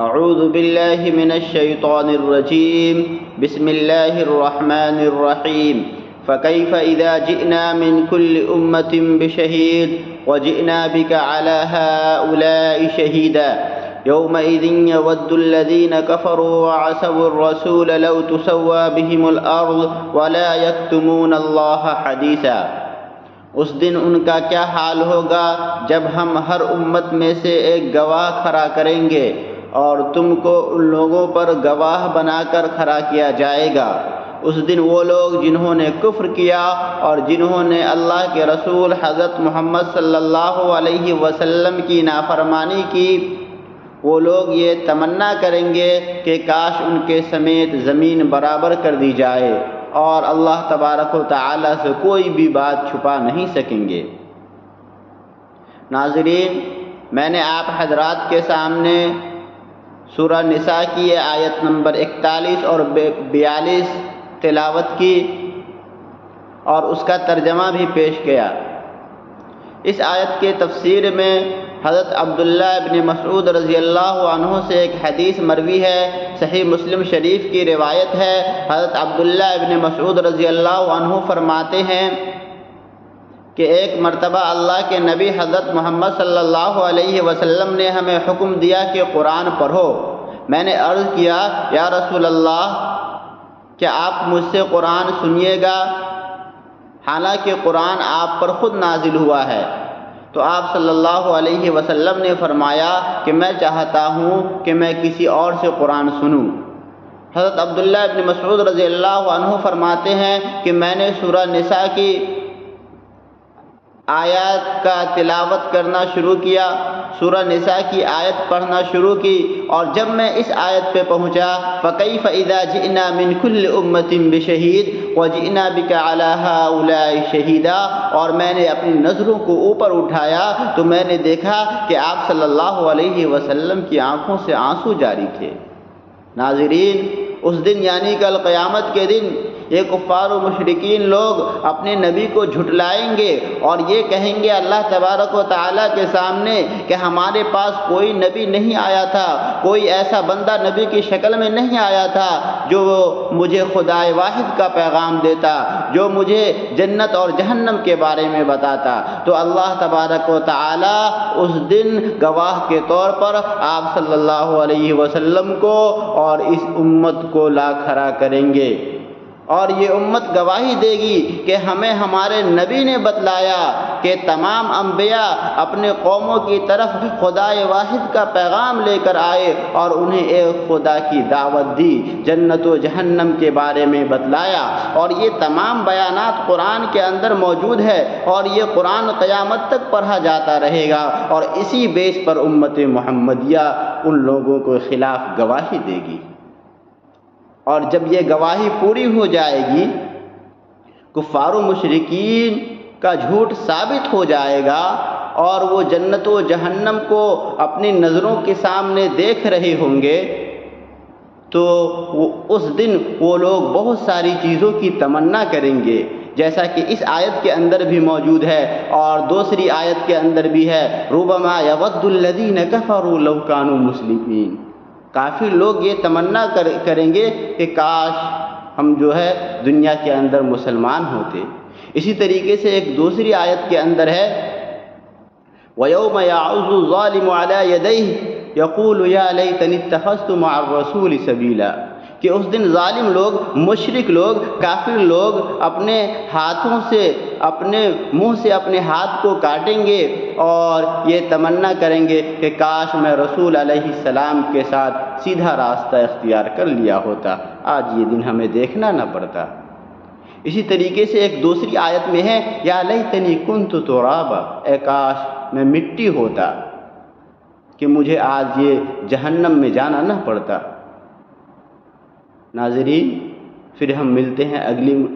اعوذ باللہ من الشیطان الرجیم بسم اللہ الرحمن الرحیم فکیف اذا جئنا من كل امة بشہید وجئنا بك على هؤلاء شہیدا يومئذ يود الذين كفروا وعصوا الرسول لو تسوى بهم الأرض ولا يكتمون الله حديثا۔ اس دن ان کا کیا حال ہوگا جب ہم ہر امت میں سے ایک گواہ کھڑا کریں گے اور تم کو ان لوگوں پر گواہ بنا کر کھڑا کیا جائے گا۔ اس دن وہ لوگ جنہوں نے کفر کیا اور جنہوں نے اللہ کے رسول حضرت محمد صلی اللہ علیہ وسلم کی نافرمانی کی، وہ لوگ یہ تمنا کریں گے کہ کاش ان کے سمیت زمین برابر کر دی جائے، اور اللہ تبارک و تعالی سے کوئی بھی بات چھپا نہیں سکیں گے۔ ناظرین، میں نے آپ حضرات کے سامنے سورہ نساء کی آیت نمبر 41 اور 42 تلاوت کی اور اس کا ترجمہ بھی پیش کیا۔ اس آیت کے تفسیر میں حضرت عبداللہ ابن مسعود رضی اللہ عنہ سے ایک حدیث مروی ہے، صحیح مسلم شریف کی روایت ہے۔ حضرت عبداللہ ابن مسعود رضی اللہ عنہ فرماتے ہیں کہ ایک مرتبہ اللہ کے نبی حضرت محمد صلی اللہ علیہ وسلم نے ہمیں حکم دیا کہ قرآن پڑھو۔ میں نے عرض کیا، یا رسول اللہ، کیا آپ مجھ سے قرآن سنیے گا، حالانکہ قرآن آپ پر خود نازل ہوا ہے؟ تو آپ صلی اللہ علیہ وسلم نے فرمایا کہ میں چاہتا ہوں کہ میں کسی اور سے قرآن سنوں۔ حضرت عبداللہ ابن مسعود رضی اللہ عنہ فرماتے ہیں کہ میں نے سورہ نساء کی آیات کا تلاوت کرنا شروع کیا، سورہ نساء کی آیت پڑھنا شروع کی، اور جب میں اس آیت پہ پہنچا فَكَيْفَ إِذَا جِئْنَا مِنْ كُلِّ أُمَّةٍ بِشَهِيدٍ وَجِئْنَا بِكَ عَلَى هَؤُلَاءِ شَهِيدًا، اور میں نے اپنی نظروں کو اوپر اٹھایا تو میں نے دیکھا کہ آپ صلی اللہ علیہ وسلم کی آنکھوں سے آنسو جاری تھے۔ ناظرین، اس دن یعنی کل قیامت کے دن یہ کفار و مشرکین لوگ اپنے نبی کو جھٹلائیں گے اور یہ کہیں گے اللہ تبارک و تعالیٰ کے سامنے کہ ہمارے پاس کوئی نبی نہیں آیا تھا، کوئی ایسا بندہ نبی کی شکل میں نہیں آیا تھا جو مجھے خدائے واحد کا پیغام دیتا، جو مجھے جنت اور جہنم کے بارے میں بتاتا۔ تو اللہ تبارک و تعالیٰ اس دن گواہ کے طور پر آپ صلی اللہ علیہ وسلم کو اور اس امت کو لا کھڑا کریں گے، اور یہ امت گواہی دے گی کہ ہمیں ہمارے نبی نے بتلایا کہ تمام انبیاء اپنے قوموں کی طرف خدائے واحد کا پیغام لے کر آئے اور انہیں ایک خدا کی دعوت دی، جنت و جہنم کے بارے میں بتلایا، اور یہ تمام بیانات قرآن کے اندر موجود ہے، اور یہ قرآن قیامت تک پڑھا جاتا رہے گا، اور اسی بیس پر امت محمدیہ ان لوگوں کے خلاف گواہی دے گی۔ اور جب یہ گواہی پوری ہو جائے گی، کفار و مشرکین کا جھوٹ ثابت ہو جائے گا، اور وہ جنت و جہنم کو اپنی نظروں کے سامنے دیکھ رہے ہوں گے، تو اس دن وہ لوگ بہت ساری چیزوں کی تمنا کریں گے، جیسا کہ اس آیت کے اندر بھی موجود ہے اور دوسری آیت کے اندر بھی ہے، ربما یود الذین کفروا لو کانوا مسلمین۔ کافی لوگ یہ تمنا کریں گے کہ کاش ہم جو ہے دنیا کے اندر مسلمان ہوتے۔ اسی طریقے سے ایک دوسری آیت کے اندر ہے، وَيَوْمَ يَعُضُّ الظَّالِمُ عَلَى يَدَيْهِ يَقُولُ يَا لَيْتَنِي اتَّخَذْتُ مَعَ الرَّسُولِ سَبِيلًا، کہ اس دن ظالم لوگ، مشرک لوگ، کافر لوگ اپنے ہاتھوں سے، اپنے منہ سے اپنے ہاتھ کو کاٹیں گے اور یہ تمنا کریں گے کہ کاش میں رسول علیہ السلام کے ساتھ سیدھا راستہ اختیار کر لیا ہوتا، آج یہ دن ہمیں دیکھنا نہ پڑتا۔ اسی طریقے سے ایک دوسری آیت میں ہے، یا لیتنی کنت ترابا، اے کاش میں مٹی ہوتا کہ مجھے آج یہ جہنم میں جانا نہ پڑتا۔ ناظرین، پھر ہم ملتے ہیں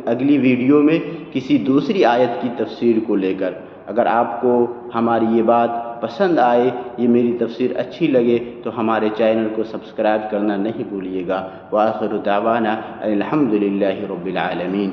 اگلی ویڈیو میں کسی دوسری آیت کی تفسیر کو لے کر۔ اگر آپ کو ہماری یہ بات پسند آئے، یہ میری تفسیر اچھی لگے تو ہمارے چینل کو سبسکرائب کرنا نہیں بھولیے گا۔ وآخر دعوانا الحمد للہ رب العالمین۔